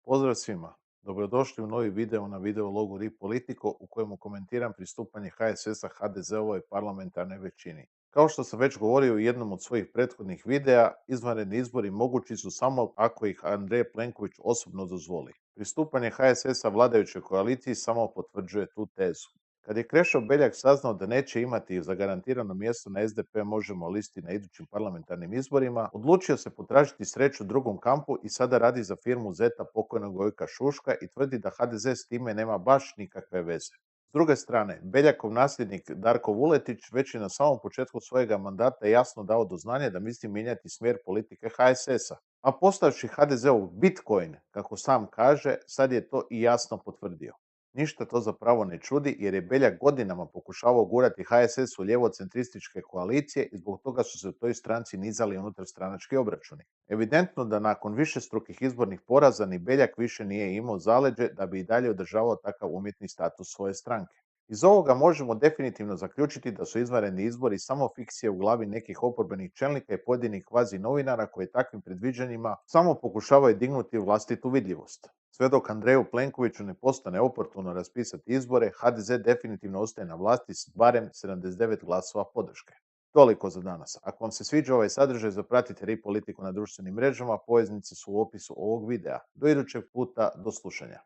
Pozdrav svima. Dobrodošli u novi video na videologu RI Politico u kojemu komentiram pristupanje HSS-a HDZ-ovoj parlamentarnoj većini. Kao što sam već govorio u jednom od svojih prethodnih videa, izvanredni izbori mogući su samo ako ih Andrej Plenković osobno dozvoli. Pristupanje HSS-a vladajućoj koaliciji samo potvrđuje tu tezu. Kad je Krešo Beljak saznao da neće imati zagarantirano mjesto na SDP Možemo listi na idućim parlamentarnim izborima, odlučio se potražiti sreću u drugom kampu i sada radi za firmu zeta pokojnog Gojka Šuška i tvrdi da HDZ s time nema baš nikakve veze. S druge strane, Beljakov nasljednik Darko Vuletić već je na samom početku svojega mandata jasno dao do znanja da misli mijenjati smjer politike HSS-a. A postavši HDZ-ov Bitcoin, kako sam kaže, sad je to i jasno potvrdio. Ništa to zapravo ne čudi jer je Beljak godinama pokušavao gurati HSS u lijevo-centrističke koalicije i zbog toga su se u toj stranci nizali unutarstranački obračuni. Evidentno da nakon višestrukih izbornih poraza ni Beljak više nije imao zaleđe da bi i dalje održavao takav umjetni status svoje stranke. Iz ovoga možemo definitivno zaključiti da su izvanredni izbori samo fikcije u glavi nekih oporbenih čelnika i pojedinih kvazi novinara koji takvim predviđanjima samo pokušavaju dignuti vlastitu vidljivost. Sve dok Andreju Plenkoviću ne postane oportuno raspisati izbore, HDZ definitivno ostaje na vlasti s barem 79 glasova podrške. Toliko za danas. Ako vam se sviđa ovaj sadržaj, zapratite RI Politiku na društvenim mrežama, poveznice su u opisu ovog videa. Do idućeg puta, do slušanja.